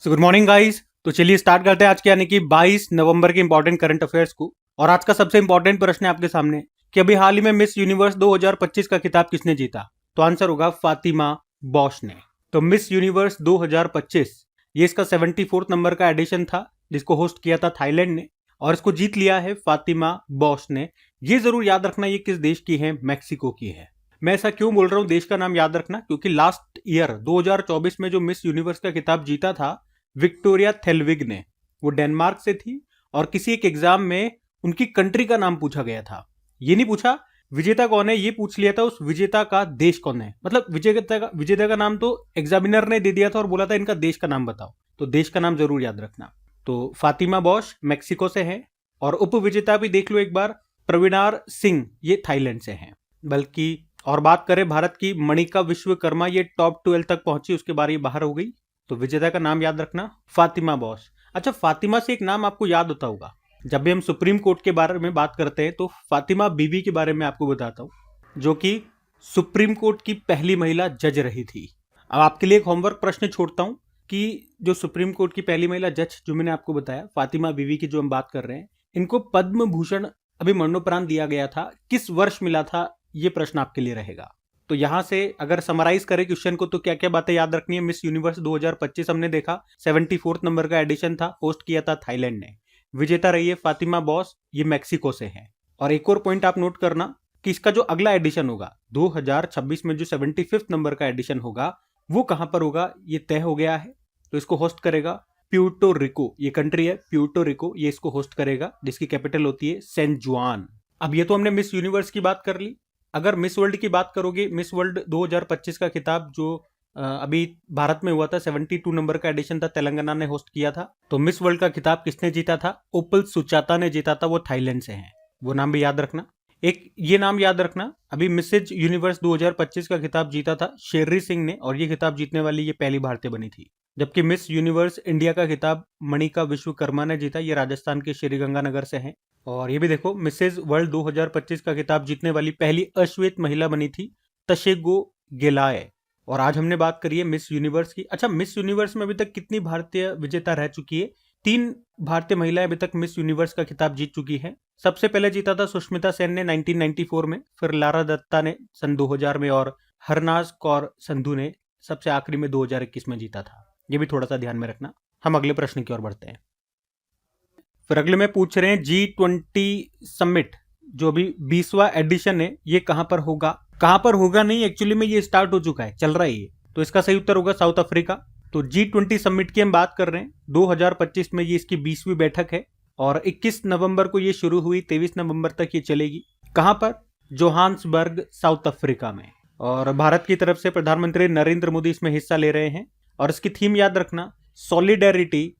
So good morning guys. तो चलिए start करते हैं आज के यानी कि 22 नवंबर के इंपॉर्टेंट करंट अफेयर्स को। और आज का सबसे इंपॉर्टेंट प्रश्न है आपके सामने कि अभी हाल ही में मिस यूनिवर्स 2025 का खिताब किसने जीता। तो आंसर होगा फातिमा बॉश ने। तो मिस यूनिवर्स 2025 ये इसका 74th नंबर का एडिशन था जिसको होस्ट किया था थाईलैंड ने, और इसको जीत लिया है फातिमा बॉश ने। ये जरूर याद रखना ये किस देश की है, मैक्सिको की है। मैं ऐसा क्यों बोल रहा हूं देश का नाम याद रखना, क्योंकि लास्ट ईयर 2024 में जो मिस यूनिवर्स का खिताब जीता था विक्टोरिया थेलविग ने, वो डेनमार्क से थी और किसी एक एग्जाम में उनकी कंट्री का नाम पूछा गया था। ये नहीं पूछा विजेता कौन है, ये पूछ लिया था उस विजेता का देश कौन है। मतलब विजेता का नाम तो एग्जामिनर ने दे दिया था और बोला था इनका देश का नाम बताओ। तो देश का नाम जरूर याद रखना। तो फातिमा बॉश मैक्सिको से है और उप विजेता भी देख लो एक बार, प्रवीणार सिंह ये थाईलैंड से हैं। बल्कि और बात करें भारत की, मणिका विश्वकर्मा ये टॉप 12 तक पहुंची, उसके बाद ये बाहर हो गई। तो विजेता का नाम याद रखना फातिमा बॉश। अच्छा, फातिमा से एक नाम आपको याद होता होगा, जब भी हम सुप्रीम कोर्ट के बारे में बात करते हैं तो फातिमा बीवी के बारे में आपको बताता हूं, जो कि सुप्रीम कोर्ट की पहली महिला जज रही थी। अब आपके लिए एक होमवर्क प्रश्न छोड़ता हूं कि जो सुप्रीम कोर्ट की पहली महिला जज जो मैंने आपको बताया फातिमा बीवी की जो हम बात कर रहे हैं, इनको पद्म भूषण अभी मरणोपरांत दिया गया था। किस वर्ष मिला था, ये प्रश्न आपके लिए रहेगा। तो यहां से अगर समराइज करें क्वेश्चन को तो क्या क्या बातें याद रखनी है। मिस यूनिवर्स 2025 हमने देखा 74th नंबर का एडिशन था, होस्ट किया था थाईलैंड ने। विजेता रही है फातिमा बॉस, ये मैक्सिको से है। और एक और पॉइंट आप नोट करना कि इसका जो अगला एडिशन होगा 2026 में जो 75th नंबर का एडिशन होगा वो कहां पर होगा ये तय हो गया है। तो इसको होस्ट करेगा प्यूर्टो रिको, ये कंट्री है प्यूर्टो रिको, ये इसको होस्ट करेगा जिसकी कैपिटल होती है सैन जुआन। अब ये तो हमने मिस यूनिवर्स की बात कर ली। अगर मिस वर्ल्ड की बात करोगे, मिस वर्ल्ड 2025 का खिताब जो अभी भारत में हुआ था 72 नंबर का एडिशन था, तेलंगाना ने होस्ट किया था। तो मिस वर्ल्ड का खिताब किसने जीता था, ओपल सुचाता ने जीता था, वो थाईलैंड से हैं। वो नाम भी याद रखना। एक ये नाम याद रखना, अभी मिसेज यूनिवर्स 2025 का खिताब जीता था शेररी सिंह ने, और ये खिताब जीतने वाली ये पहली भारतीय बनी थी। जबकि मिस यूनिवर्स इंडिया का खिताब मणिका विश्वकर्मा ने जीता, ये राजस्थान के श्रीगंगानगर से हैं। और ये भी देखो मिसेज वर्ल्ड 2025 का खिताब जीतने वाली पहली अश्वेत महिला बनी थी तशेगो गेलाय। और आज हमने बात करी है मिस यूनिवर्स की। अच्छा, मिस यूनिवर्स में अभी तक कितनी भारतीय विजेता रह चुकी है, 3 भारतीय महिलाएं अभी तक मिस यूनिवर्स का खिताब जीत चुकी हैं। सबसे पहले जीता था सुष्मिता सेन ने 1994 में, फिर लारा दत्ता ने सन 2000 में, और हरनाज कौर संधू ने सबसे आखिरी में 2021 में जीता था। ये भी थोड़ा सा ध्यान में रखना। हम अगले प्रश्न की ओर बढ़ते हैं। फिर अगले में पूछ रहे हैं G20 समिट जो भी 20वां एडिशन है ये कहां पर होगा। कहां पर होगा नहीं, एक्चुअली में ये स्टार्ट हो चुका है, चल रहा है ये। तो इसका सही उत्तर होगा साउथ अफ्रीका। तो G20 समिट की हम बात कर रहे हैं 2025 में, ये इसकी 20वीं बैठक है और 21 नवंबर को ये शुरू हुई, 23 नवंबर तक ये चलेगी। कहां पर, जोहान्सबर्ग साउथ अफ्रीका में। और भारत की तरफ से प्रधानमंत्री नरेंद्र मोदी इसमें हिस्सा ले रहे हैं। और इसकी थीम याद रखना, सॉलिडेरिटी,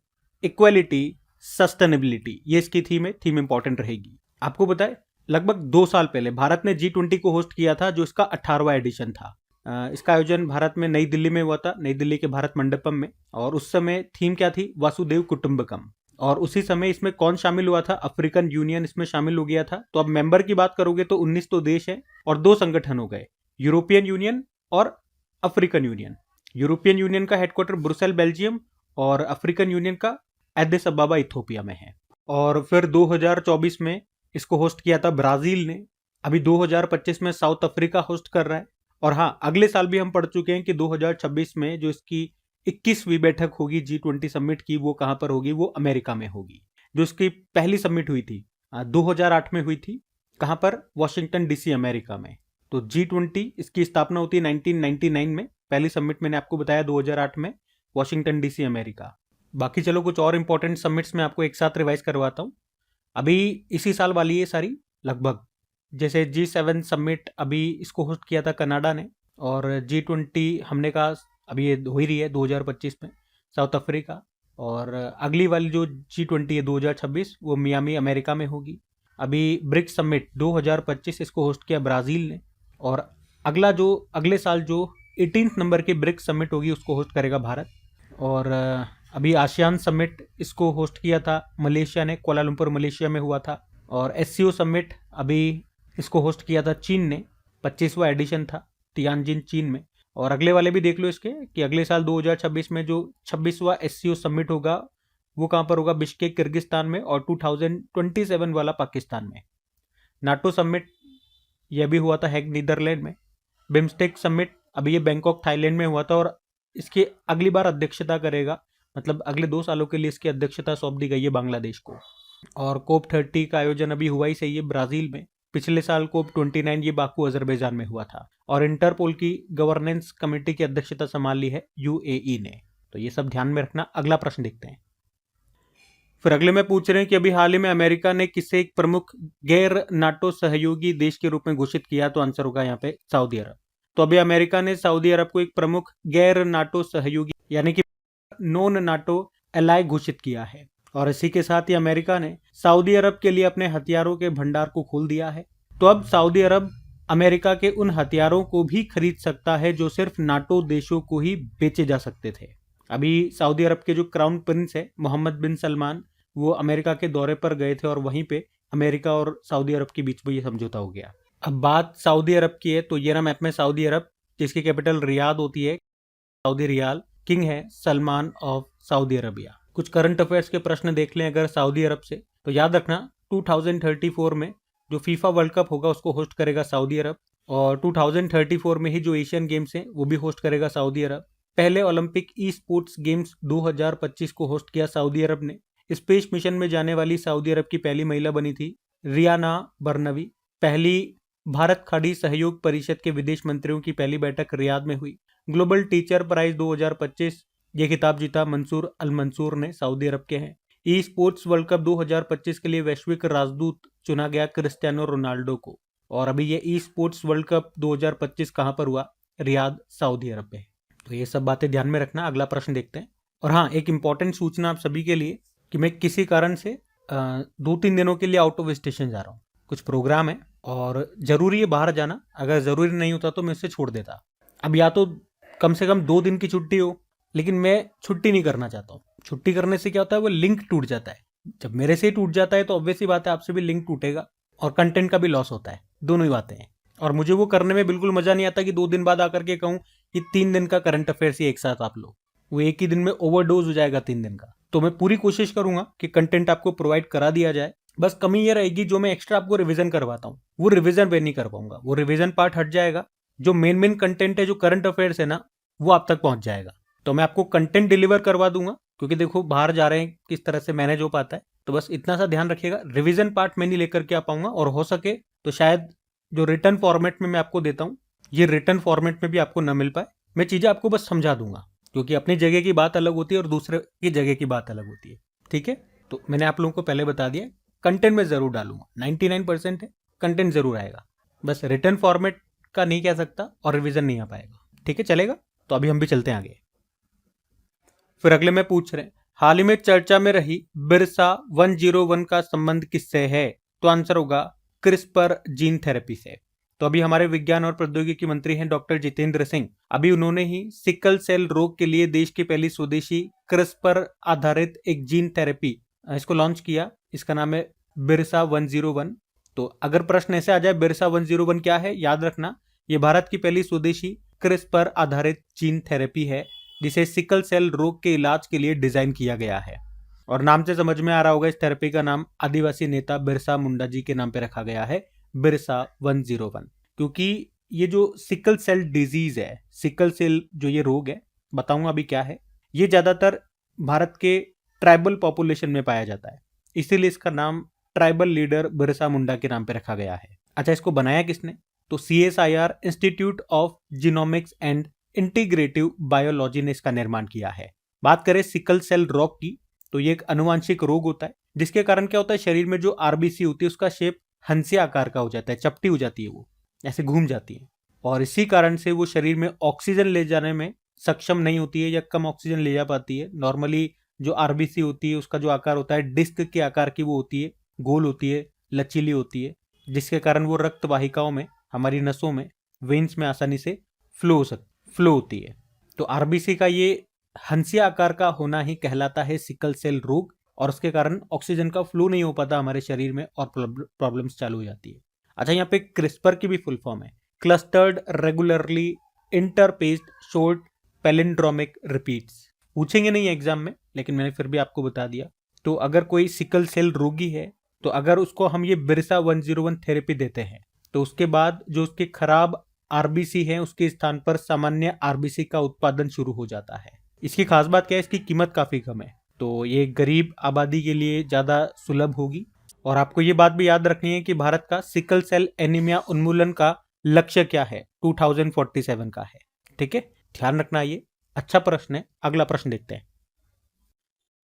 इक्वालिटी, सस्टेनेबिलिटी, ये इसकी थीम है। थीम इंपॉर्टेंट रहेगी। आपको बताए लगभग 2 साल पहले भारत ने G20 को होस्ट किया था, जो इसका 18वां एडिशन था। इसका आयोजन भारत में नई दिल्ली में हुआ था, नई दिल्ली के भारत मंडपम में। और उस समय थीम क्या थी, वासुदेव कुटुंबकम। और उसी समय इसमें कौन शामिल हुआ था, अफ्रीकन यूनियन इसमें शामिल हो गया था। तो अब मेंबर की बात करोगे तो 19 तो देश है और 2 संगठन हो गए, यूरोपियन यूनियन और अफ्रीकन यूनियन। यूरोपियन यूनियन का हेडक्वार्टर ब्रुसेल बेल्जियम और अफ्रीकन यूनियन का एडिस अबाबा इथोपिया में है। और फिर 2024 में इसको होस्ट किया था ब्राजील ने। अभी 2025 में साउथ अफ्रीका होस्ट कर रहा है। और हाँ, अगले साल भी हम पढ़ चुके हैं कि 2026 में जो इसकी 21वीं बैठक होगी G20 समिट की, वो कहां पर होगी, वो अमेरिका में होगी। जो इसकी पहली समिट हुई थी 2008 में हुई थी, कहां पर, वॉशिंगटन डीसी अमेरिका में। तो G20 इसकी स्थापना होती है 1999 में, पहली समिट मैंने आपको बताया 2008 में, वॉशिंगटन डीसी अमेरिका। बाकी चलो कुछ और इंपॉर्टेंट समिट्स में आपको एक साथ रिवाइज करवाता हूँ। अभी इसी साल वाली है सारी लगभग, जैसे G7 समिट अभी इसको होस्ट किया था कनाडा ने। और G20 हमने कहा अभी ये हो ही रही है 2025 में, साउथ अफ्रीका। और अगली वाली जो G20 है 2026 वो मियामी अमेरिका में होगी। अभी ब्रिक्स समिट 2025 इसको होस्ट किया ब्राज़ील ने। और अगले साल जो 18th नंबर की ब्रिक्स समिट होगी उसको होस्ट करेगा भारत। और अभी आसियान समिट इसको होस्ट किया था मलेशिया ने, कोलालंपुर मलेशिया में हुआ था। और SCO समिट अभी इसको होस्ट किया था चीन ने, 25वां एडिशन था, तियानजिन चीन में। और अगले वाले भी देख लो इसके कि अगले साल 2026 में जो 26वां एससीओ समिट होगा वो कहाँ पर होगा, बिश्केक किर्गिस्तान में, और 2027 वाला पाकिस्तान में। नाटो समिट यह भी हुआ था हैग नीदरलैंड में। बिम्स्टेक समिट अभी ये बैंकॉक थाईलैंड में हुआ था और इसकी अगली बार अध्यक्षता करेगा, मतलब अगले 2 सालों के लिए इसकी अध्यक्षता सौंप दी गई है बांग्लादेश को। और कोप 30 का आयोजन अभी हुआ ही सही है ब्राजील में। पिछले साल कोप 29 ये बाकू अजरबैजान में हुआ था। और इंटरपोल की गवर्नेंस कमेटी की अध्यक्षता संभाल ली है यूएई ने। तो ये सब ध्यान में रखना। अगला प्रश्न देखते हैं। फिर अगले में पूछ रहे हैं कि अभी हाल ही में अमेरिका ने किसे एक प्रमुख गैर नाटो सहयोगी देश के रूप में घोषित किया, तो आंसर होगा यहाँ पे सऊदी अरब। तो अभी अमेरिका ने सऊदी अरब को एक प्रमुख गैर नाटो सहयोगी यानी कि नॉन नाटो एलाई घोषित किया है। और इसी के साथ ही अमेरिका ने सऊदी अरब के लिए अपने हथियारों के भंडार को खोल दिया है। तो अब सऊदी अरब अमेरिका के उन हथियारों को भी खरीद सकता है जो सिर्फ नाटो देशों को ही बेचे जा सकते थे। अभी सऊदी अरब के जो क्राउन प्रिंस है मोहम्मद बिन सलमान, वो अमेरिका के दौरे पर गए थे और वहीं पे अमेरिका और सऊदी अरब के बीच में ये समझौता हो गया। अब बात सऊदी अरब की है तो ये रहा मैप में सऊदी अरब, जिसकी कैपिटल रियाद होती है, सऊदी रियाल। किंग है सलमान ऑफ सऊदी अरबिया। कुछ करंट अफेयर्स के प्रश्न देख लें अगर सऊदी अरब से, तो याद रखना 2034 में जो फीफा वर्ल्ड कप होगा उसको होस्ट करेगा सऊदी अरब, और 2034 में ही जो एशियन गेम्स हैं वो भी होस्ट करेगा सऊदी अरब। पहले ओलंपिक ई स्पोर्ट्स गेम्स 2025 को होस्ट किया सऊदी अरब ने। स्पेस मिशन में जाने वाली सऊदी अरब की पहली महिला बनी थी रियाना बर्नवी। पहली भारत खाड़ी सहयोग परिषद के विदेश मंत्रियों की पहली बैठक रियाद में हुई। ग्लोबल टीचर प्राइज 2025 ये खिताब जीता मंसूर अल मंसूर ने, सऊदी अरब के हैं। ई स्पोर्ट्स वर्ल्ड कप 2025 के लिए वैश्विक राजदूत चुना गया क्रिस्टियानो रोनाल्डो को। और अभी ये ई स्पोर्ट्स वर्ल्ड कप 2025 कहाँ पर हुआ, रियाद सऊदी अरब में। तो ये सब बातें ध्यान में रखना। अगला प्रश्न देखते हैं। और हाँ, एक इंपॉर्टेंट सूचना आप सभी के लिए कि मैं किसी कारण से 2-3 दिनों के लिए आउट ऑफ स्टेशन जा रहा हूँ। कुछ प्रोग्राम है और जरूरी है बाहर जाना, अगर जरूरी नहीं होता तो मैं इससे छोड़ देता। अब या तो कम से कम 2 दिन की छुट्टी हो, लेकिन मैं छुट्टी नहीं करना चाहता हूँ। छुट्टी करने से क्या होता है, वो लिंक टूट जाता है। जब मेरे से ही टूट जाता है तो ऑब्वियस ही बात है आपसे भी लिंक टूटेगा और कंटेंट का भी लॉस होता है। दोनों ही बातें हैं। और मुझे वो करने में बिल्कुल मजा नहीं आता कि 2 दिन बाद आकर के कहूँ कि 3 दिन का करंट अफेयर्स ही एक साथ आप लो। वो एक ही दिन में ओवरडोज हो जाएगा 3 दिन का। तो मैं पूरी कोशिश करूंगा कि कंटेंट आपको प्रोवाइड करा दिया जाए। बस कमी ये रहेगी जो मैं एक्स्ट्रा आपको रिवीजन करवाता हूँ वो रिवीजन पे नहीं कर पाऊंगा। वो रिवीजन पार्ट हट जाएगा। जो मेन कंटेंट है, जो करंट अफेयर्स है ना, वो आप तक पहुंच जाएगा। तो मैं आपको कंटेंट डिलीवर करवा दूंगा, क्योंकि देखो बाहर जा रहे हैं किस तरह से मैनेज हो पाता है। तो बस इतना सा ध्यान रखिएगा, रिवीजन पार्ट मैं नहीं लेकर के आ पाऊंगा। और हो सके तो शायद जो रिटर्न फॉर्मेट में मैं आपको देता हूँ, ये रिटर्न फॉर्मेट में भी आपको न मिल पाए। मैं चीजें आपको बस समझा दूंगा, क्योंकि अपनी जगह की बात अलग होती है और दूसरे की जगह की बात अलग होती है। ठीक है, तो मैंने आप लोगों को पहले बता दिया, कंटेंट में जरूर डालूंगा। 99% है, कंटेंट जरूर आएगा। बस रिटर्न फॉर्मेट का नहीं कह सकता और रिवीजन नहीं आ पाएगा। ठीक है, चलेगा। तो अभी हम भी चलते हैं आगे। फिर अगले में पूछ रहे हैं, हाल ही में चर्चा में रही बिरसा 101 का संबंध किससे है? तो आंसर होगा क्रिस्पर जीन थेरेपी से। तो अभी हमारे विज्ञान और प्रौद्योगिकी मंत्री हैं डॉक्टर जितेंद्र सिंह। अभी उन्होंने ही सिकल सेल रोग के लिए देश की पहली स्वदेशी क्रिस्पर आधारित एक जीन थेरेपी इसको लॉन्च किया। इसका नाम है बिरसा 101। तो अगर प्रश्न ऐसे आ जाए बिरसा 101 क्या है, याद रखना ये भारत की पहली स्वदेशी क्रिस्पर आधारित जीन थेरेपी है, जिसे सिकल सेल रोग के इलाज के लिए डिजाइन किया गया है। और नाम से समझ में आ रहा होगा, इस थेरेपी का नाम आदिवासी नेता बिरसा मुंडा जी के नाम पे रखा गया है, बिरसा 101। क्योंकि ये जो सिकल सेल डिजीज है, सिकल सेल जो ये रोग है, बताऊंगा अभी क्या है, ये ज्यादातर भारत के ट्राइबल पॉपुलेशन में पाया जाता है, इसीलिए इसका नाम ट्राइबल लीडर बिरसा मुंडा के नाम पे रखा गया है। अच्छा, इसको बनाया किसने? तो CSIR institute of genomics and integrative biology ने इसका निर्माण किया है। बात करें सिकल सेल रोग की, तो ये एक अनुवांशिक रोग होता है, जिसके कारण क्या होता है, शरीर में जो RBC होती है उसका शेप हंसिया आकार का हो जाता है, चपटी हो जाती है, वो ऐसे घूम जाती है। और इसी कारण से वो शरीर में ऑक्सीजन ले जाने में सक्षम नहीं होती है या कम ऑक्सीजन ले जा पाती है। नॉर्मली जो RBC होती है उसका जो आकार होता है डिस्क के आकार की वो होती है, गोल होती है, लचीली होती है, जिसके कारण वो रक्त वाहिकाओं में, हमारी नसों में, वेन्स में आसानी से फ्लो होती है। तो RBC का ये हंसिया आकार का होना ही कहलाता है सिकल सेल रोग, और उसके कारण ऑक्सीजन का फ्लो नहीं हो पाता हमारे शरीर में और प्रॉब्लम्स चालू हो जाती है। अच्छा, यहाँ पे क्रिस्पर की भी फुल फॉर्म है, clustered regularly interspaced short palindromic repeats. पूछेंगे नहीं एग्जाम में, लेकिन मैंने फिर भी आपको बता दिया। तो अगर कोई सिकल सेल रोगी है, तो अगर उसको हम ये बिरसा 101 थेरेपी देते हैं, तो उसके बाद जो उसके खराब आरबीसी है उसके स्थान पर सामान्य आरबीसी का उत्पादन शुरू हो जाता है। इसकी खास बात क्या है, इसकी कीमत काफी कम है, तो ये गरीब आबादी के लिए ज्यादा सुलभ होगी। और आपको ये बात भी याद रखनी है कि भारत का सिकल सेल एनीमिया उन्मूलन का लक्ष्य क्या है, 2047 का है। ठीक है, ध्यान रखना, ये अच्छा प्रश्न है। अगला प्रश्न देखते हैं।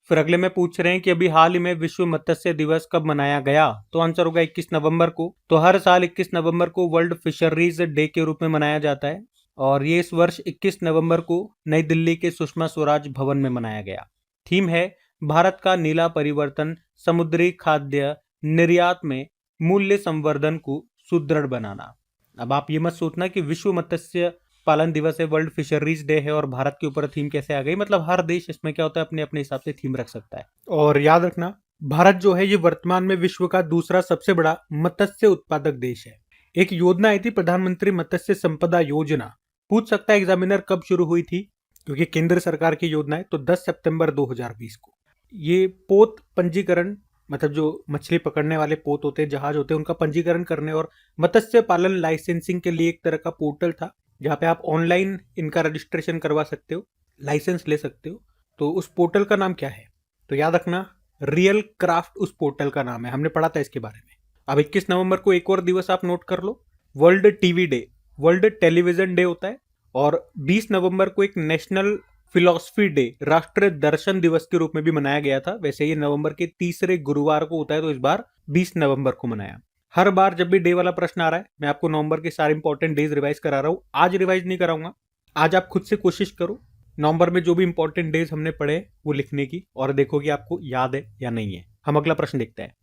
फिर अगले में पूछ रहे हैं कि अभी हाल ही में विश्व मत्स्य दिवस कब मनाया गया, तो आंसर होगा 21 नवंबर को। तो हर साल 21 नवंबर को वर्ल्ड फिशरीज डे के रूप में मनाया जाता है, और ये इस वर्ष 21 नवंबर को नई दिल्ली के सुषमा स्वराज भवन में मनाया गया। थीम है भारत का नीला परिवर्तन, समुद्री खाद्य निर्यात में मूल्य संवर्धन को सुदृढ़ बनाना। अब आप ये मत सोचना कि विश्व मत्स्य पालन दिवस है, वर्ल्ड फिशरीज डे है और भारत के ऊपर थीम कैसे आ गई। मतलब हर देश इसमें क्या होता है, अपने अपने हिसाब से थीम रख सकता है। और याद रखना, भारत जो है ये वर्तमान में विश्व का दूसरा सबसे बड़ा मत्स्य उत्पादक देश है। एक योजना आई थी प्रधानमंत्री मत्स्य संपदा योजना। पूछ सकता है एग्जामिनर कब शुरू हुई थी, क्योंकि केंद्र सरकार की योजना है। तो 10 सितंबर 2020 को। ये पोत पंजीकरण, मतलब जो मछली पकड़ने वाले पोत होते हैं, जहाज होते हैं, उनका पंजीकरण करने और मत्स्य पालन लाइसेंसिंग के लिए एक तरह का पोर्टल था, जहाँ पे आप ऑनलाइन इनका रजिस्ट्रेशन करवा सकते हो, लाइसेंस ले सकते हो। तो उस पोर्टल का नाम क्या है, तो याद रखना रियल क्राफ्ट उस पोर्टल का नाम है। हमने पढ़ा था इसके बारे में। अब 21 नवंबर को एक और दिवस आप नोट कर लो, world TV day, world television day होता है। और 20 नवंबर को एक नेशनल फिलोसफी डे, राष्ट्रीय दर्शन दिवस के रूप में भी मनाया गया था। वैसे ये नवंबर के तीसरे गुरुवार को होता है, तो इस बार 20 नवंबर को मनाया। हर बार जब भी डे वाला प्रश्न आ रहा है, मैं आपको नवंबर के सारे इंपॉर्टेंट डेज रिवाइज करा रहा हूं। आज रिवाइज नहीं कराऊंगा, आज आप खुद से कोशिश करो नवंबर में जो भी इंपॉर्टेंट डेज हमने पढ़े वो लिखने की, और देखो कि आपको याद है या नहीं है। हम अगला प्रश्न देखते हैं।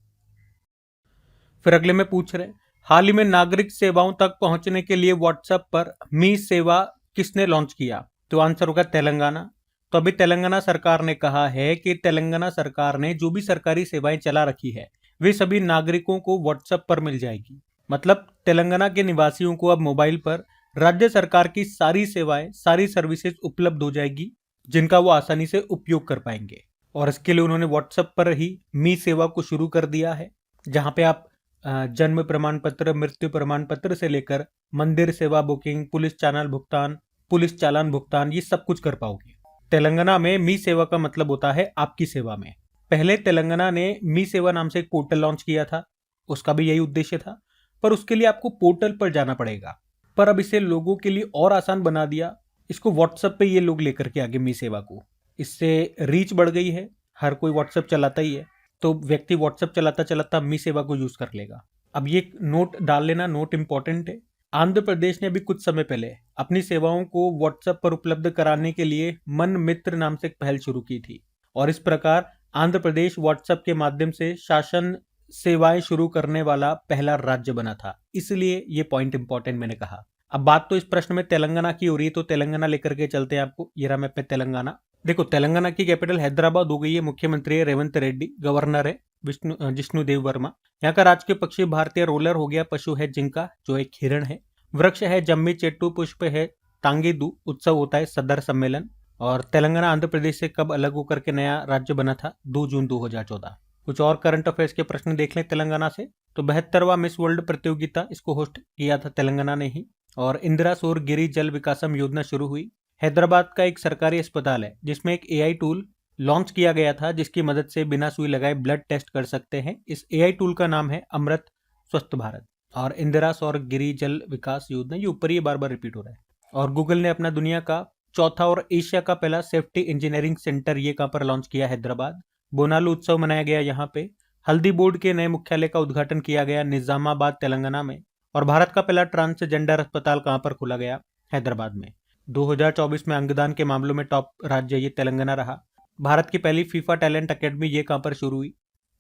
फिर अगले में पूछ रहे हैं, हाल ही में नागरिक सेवाओं तक पहुंचने के लिए व्हाट्सएप पर मी सेवा किसने लॉन्च किया, तो आंसर होगा तेलंगाना। तो अभी तेलंगाना सरकार ने कहा है कि तेलंगाना सरकार ने जो भी सरकारी सेवाएं चला रखी है वे सभी नागरिकों को व्हाट्सएप पर मिल जाएगी। मतलब तेलंगाना के निवासियों को अब मोबाइल पर राज्य सरकार की सारी सेवाएं, सारी सर्विसेज उपलब्ध हो जाएगी, जिनका वो आसानी से उपयोग कर पाएंगे। और इसके लिए उन्होंने व्हाट्सएप पर ही मी सेवा को शुरू कर दिया है, जहां पे आप जन्म प्रमाण पत्र, मृत्यु प्रमाण पत्र से लेकर मंदिर सेवा बुकिंग, पुलिस चालान भुगतान, ये सब कुछ कर पाओगे। तेलंगाना में मी सेवा का मतलब होता है आपकी सेवा में। पहले तेलंगाना ने मी सेवा नाम से एक पोर्टल लॉन्च किया था, उसका भी यही उद्देश्य था, पर उसके लिए आपको पोर्टल पर जाना पड़ेगा। पर अब इसे लोगों के लिए और आसान बना दिया, इसको व्हाट्सएप पे ये लोग लेकर के आगे मी सेवा को। इससे रीच बढ़ गई है, हर कोई व्हाट्सएप चलाता ही है, तो व्यक्ति व्हाट्सएप चलाता चलाता मी सेवा को यूज कर लेगा। अब ये नोट डाल लेना, नोट इंपॉर्टेंट है। आंध्र प्रदेश ने अभी कुछ समय पहले अपनी सेवाओं को व्हाट्सएप पर उपलब्ध कराने के लिए मन मित्र नाम से एक पहल शुरू की थी, और इस प्रकार आंध्र प्रदेश व्हाट्सएप के माध्यम से शासन सेवाएं शुरू करने वाला पहला राज्य बना था। इसलिए ये पॉइंट इंपॉर्टेंट मैंने कहा। अब बात तो इस प्रश्न में तेलंगाना की हो रही है, तो तेलंगाना लेकर के चलते हैं आपको। ये रहा मैप पे तेलंगाना। देखो, तेलंगाना की कैपिटल हैदराबाद हो गई है, मुख्यमंत्री है रेवंत रेड्डी, गवर्नर है जिष्णुदेव वर्मा। यहाँ का राजकीय पक्षी भारतीय रोलर हो गया, पशु है जिंका जो एक हिरण है, वृक्ष है जम्मी चेट्टू, पुष्प है तांगेदू, उत्सव होता है सदर सम्मेलन। और तेलंगाना आंध्र प्रदेश से कब अलग होकर के नया राज्य बना था, 2 जून 2014। कुछ और करंट अफेयर्स के प्रश्न देख लें तेलंगाना से। तो 72वां मिस वर्ल्ड प्रतियोगिता, इसको होस्ट किया था तेलंगाना ने ही। और इंदिरा सौर गिरी जल विकासम योजना शुरू हुई। हैदराबाद का एक सरकारी अस्पताल है जिसमें एक एआई टूल लॉन्च किया गया था, जिसकी मदद से बिना सुई लगाए ब्लड टेस्ट कर सकते हैं। इस एआई टूल का नाम है अमृत स्वस्थ भारत। और इंदिरा सौर गिरी जल विकास योजना, ये ऊपर ही बार बार रिपीट हो रहा है। और गूगल ने अपना दुनिया का चौथा और एशिया का पहला सेफ्टी इंजीनियरिंग सेंटर ये कहां पर लॉन्च किया, हैदराबाद। बोनालू उत्सव मनाया गया यहाँ पे। हल्दी बोर्ड के नए मुख्यालय का उद्घाटन किया गया निजामाबाद तेलंगाना में। और भारत का पहला ट्रांसजेंडर अस्पताल कहां पर खोला गया, हैदराबाद में। 2024 में अंगदान के मामलों में टॉप राज्य ये तेलंगाना रहा। भारत की पहली फीफा टैलेंट अकेडमी ये कहां पर शुरू हुई,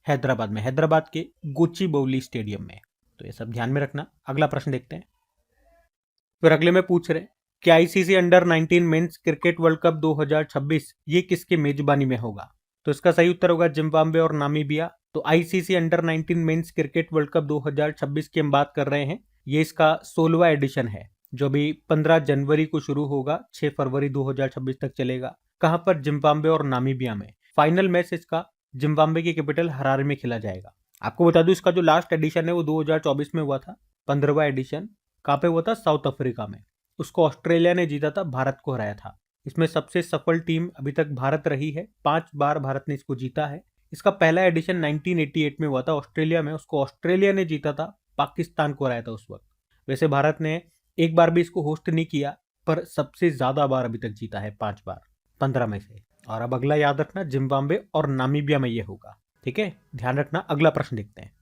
हैदराबाद में, हैदराबाद के गोचिबौली स्टेडियम में। तो ये सब ध्यान में रखना। अगला प्रश्न देखते हैं। फिर अगले में पूछ रहे कि ICC under 19 men's cricket world cup 2026 ये किसके मेजबानी में होगा, तो इसका सही उत्तर होगा जिम्बाब्वे और नामीबिया। तो ICC under 19 men's cricket world cup 2026 की हम बात कर रहे हैं, ये इसका 16वां एडिशन है। जो भी 15 जनवरी को शुरू होगा, 6 फरवरी 2026 तक चलेगा। कहां पर? जिम्बाब्वे और नामीबिया में। फाइनल मैच इसका जिम्बाब्वे की कैपिटल हरारे में खेला जाएगा। आपको बता दूं, इसका जो लास्ट एडिशन है वो 2024 में हुआ था, 15वां एडिशन। कहां पे हुआ था? साउथ अफ्रीका में। उसको ऑस्ट्रेलिया ने जीता था, भारत को हराया था। इसमें सबसे सफल टीम अभी तक भारत रही है, 5 बार भारत ने इसको जीता है। इसका पहला एडिशन 1988 में हुआ था ऑस्ट्रेलिया में, उसको ऑस्ट्रेलिया ने जीता था, पाकिस्तान को हराया था उस वक्त। वैसे भारत ने एक बार भी इसको होस्ट नहीं किया, पर सबसे ज्यादा बार अभी तक जीता है, 5 बार 15 में से। और अब अगला याद रखना, जिम्बाब्वे और नामीबिया में ये होगा, ठीक है, ध्यान रखना। अगला प्रश्न देखते हैं।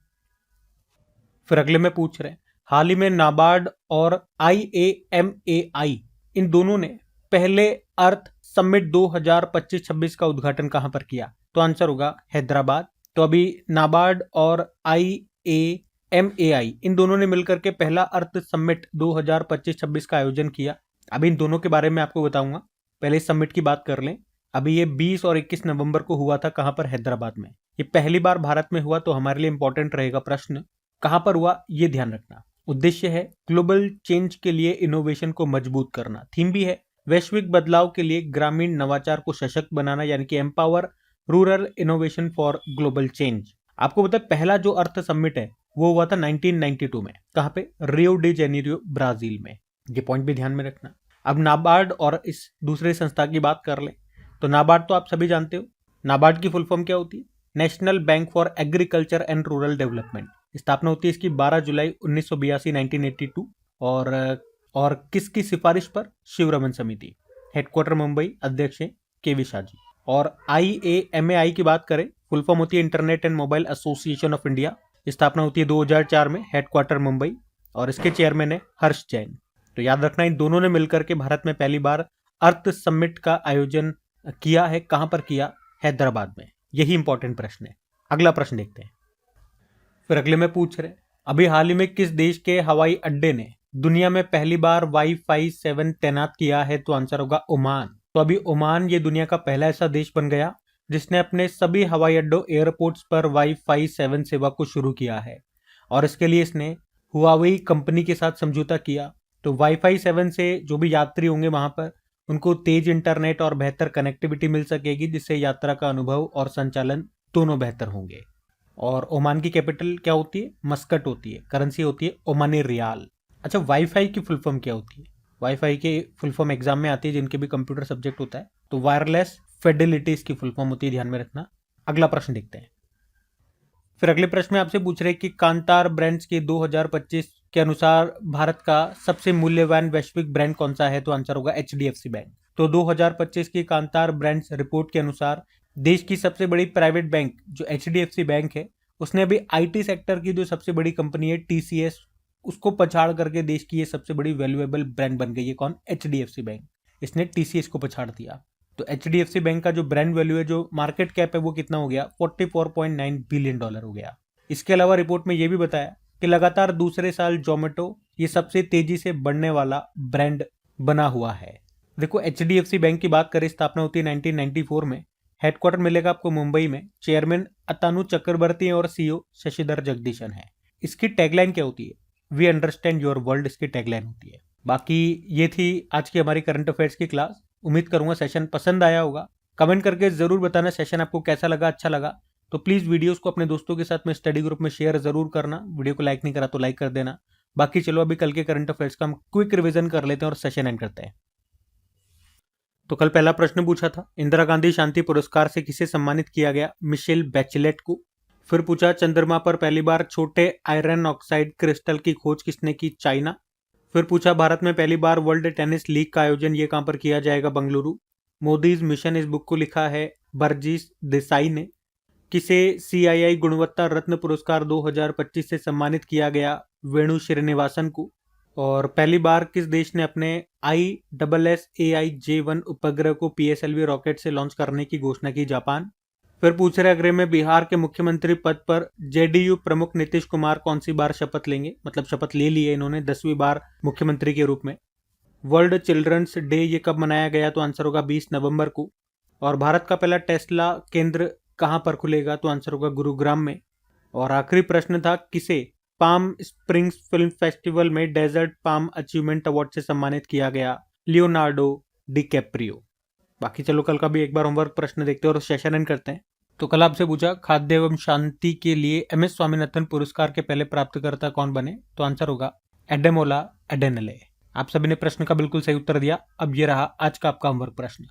फिर अगले में पूछ रहे हैं, हाल ही में नाबार्ड और IAMAI इन दोनों ने पहले अर्थ समिट 2025-26 का उद्घाटन कहां पर किया? तो आंसर होगा हैदराबाद। तो अभी नाबार्ड और IAMAI इन दोनों ने मिलकर के पहला अर्थ समिट 2025-26 का आयोजन किया। अभी इन दोनों के बारे में आपको बताऊंगा, पहले इस समिट की बात कर लें। अभी ये 20 और 21 नवंबर को हुआ था, कहां पर? हैदराबाद में। ये पहली बार भारत में हुआ, तो हमारे लिए इंपॉर्टेंट रहेगा प्रश्न, कहां पर हुआ ये ध्यान रखना। उद्देश्य है ग्लोबल चेंज के लिए इनोवेशन को मजबूत करना। थीम भी है वैश्विक बदलाव के लिए ग्रामीण नवाचार को सशक्त बनाना, यानी कि empower rural innovation for global change. आपको पता है पहला जो अर्थ समिट है वो हुआ था 1992 में। कहां पे? रियो डी जेनेरियो, ब्राजील में। ये पॉइंट भी ध्यान में रखना। अब नाबार्ड और इस दूसरे संस्था की बात कर ले, तो नाबार्ड तो आप सभी जानते हो। नाबार्ड की फुल फॉर्म क्या होती है? National bank for agriculture and rural development. स्थापना होती है इसकी 12 जुलाई 1982 1982। और किसकी सिफारिश पर? शिवरमन समिति। हेडक्वार्टर मुंबई, अध्यक्ष हैं KV शाह जी। और IAMAI की बात करें, फुल फॉर्म होती है internet and mobile association of India. स्थापना होती है 2004 में, हेडक्वार्टर मुंबई, और इसके चेयरमैन है हर्ष जैन। तो याद रखना, इन दोनों ने मिलकर के भारत में पहली बार अर्थ समिट का आयोजन किया है। कहां पर किया? हैदराबाद में। यही इंपॉर्टेंट प्रश्न है। अगला प्रश्न देखते हैं। फिर अगले में पूछ रहे, अभी हाल ही में किस देश के हवाई अड्डे ने दुनिया में पहली बार वाईफाई 7 तैनात किया है? तो आंसर होगा ओमान। तो अभी ओमान ये दुनिया का पहला ऐसा देश बन गया जिसने अपने सभी हवाई अड्डों, एयरपोर्ट्स पर वाईफाई 7 सेवा को शुरू किया है। और इसके लिए इसने हुआवेई कंपनी के साथ समझौता किया। तो वाईफाई 7 से जो भी यात्री होंगे वहां पर, उनको तेज इंटरनेट और बेहतर कनेक्टिविटी मिल सकेगी, जिससे यात्रा का अनुभव और संचालन दोनों बेहतर होंगे। और ओमान की कैपिटल क्या होती है? मस्कट होती है। करेंसी होती है ओमानी रियाल। अच्छा, वाईफाई की फुल फॉर्म क्या होती है? वाईफाई की फुल फॉर्म एग्जाम में आती है, जिनके भी कंप्यूटर सब्जेक्ट होता है। तो वायरलेस फिडेलिटी इसकी फुल फॉर्म होती है, ध्यान में रखना। अगला प्रश्न देखते हैं। फिर अगले प्रश्न में आपसे पूछ रहे कि कांतार ब्रांड्स के 2025 के अनुसार भारत का सबसे मूल्यवान वैश्विक ब्रांड कौन सा है? तो आंसर होगा HDFC बैंक। तो 2025 की कांतार ब्रांड्स रिपोर्ट के अनुसार देश की सबसे बड़ी प्राइवेट बैंक जो HDFC बैंक है, उसने अभी IT सेक्टर की जो सबसे बड़ी कंपनी है TCS, उसको पछाड़ करके देश की ये सबसे बड़ी वैल्यूएबल ब्रांड बन गई है। कौन? HDFC bank. इसने TCS को पछाड़ दिया। तो HDFC बैंक का जो ब्रांड वैल्यू है, जो मार्केट कैप है, वो कितना हो गया? $44.9 बिलियन हो गया। इसके अलावा रिपोर्ट में यह भी बताया कि लगातार दूसरे साल जोमेटो ये सबसे तेजी से बढ़ने वाला ब्रांड बना हुआ है। देखो, HDFC बैंक की बात करें, स्थापना होती है 1994 में। हेडक्वार्टर मिलेगा आपको मुंबई में। चेयरमैन अतानु चक्रवर्ती और CEO शशिधर जगदीशन है। इसकी टैगलाइन क्या होती है? वी अंडरस्टैंड योर वर्ल्ड, इसकी टैगलाइन होती है। बाकी ये थी आज की हमारी करंट अफेयर्स की क्लास। उम्मीद करूंगा सेशन पसंद आया होगा। कमेंट करके जरूर बताना सेशन आपको कैसा लगा, अच्छा लगा तो प्लीज वीडियोस को अपने दोस्तों के साथ में स्टडी ग्रुप में शेयर जरूर करना। वीडियो को लाइक नहीं करा तो लाइक कर देना। बाकी चलो अभी कल के करंट अफेयर्स का हम क्विक रिवीजन कर लेते हैं और सेशन एंड करते हैं। तो कल पहला प्रश्न पूछा था, इंदिरा गांधी शांति पुरस्कार से किसे सम्मानित किया गया? मिशेल बैचलेट को। फिर पूछा, चंद्रमा पर पहली बार छोटे आयरन ऑक्साइड क्रिस्टल की खोज किसने की? चाइना। फिर पूछा, भारत में पहली बार वर्ल्ड टेनिस लीग का आयोजन ये कहां पर किया जाएगा? बंगलुरु। मोदीज मिशन, इस बुक को लिखा है बरजीश देसाई ने। किसे CII गुणवत्ता रत्न पुरस्कार 2025 से सम्मानित किया गया? वेणु श्रीनिवासन को। और पहली बार किस देश ने अपने ISSAI J1 उपग्रह को PSLV रॉकेट से लॉन्च करने की घोषणा की? जापान। फिर पूछ रहे, अग्रे में बिहार के मुख्यमंत्री पद पर JDU प्रमुख नीतीश कुमार कौन सी बार शपथ लेंगे? मतलब शपथ ले ली है इन्होंने 10वीं बार मुख्यमंत्री के रूप में। वर्ल्ड चिल्ड्रंस डे ये कब मनाया गया? तो आंसर होगा 20 नवंबर को। और भारत का पहला टेस्ला केंद्र कहां पर खुलेगा? तो आंसर होगा गुरुग्राम में। और आखिरी प्रश्न था, किसे पाम स्प्रिंग्स फिल्म फेस्टिवल में डेजर्ट पाम अचीवमेंट अवार्ड से सम्मानित किया गया लियोनार्डो डिकैप्रियो। बाकी चलो कल का भी एक बार होमवर्क प्रश्न देखते हैं और सेशन एंड करते हैं। तो कल आपसे पूछा खाद्य एवं शांति के लिए MS स्वामीनाथन पुरस्कार के पहले प्राप्तकर्ता कौन बने, तो आंसर होगा एडेमोला एडेनले। आप सभी ने प्रश्न का बिल्कुल सही उत्तर दिया। अब ये रहा आज का आपका होमवर्क प्रश्न।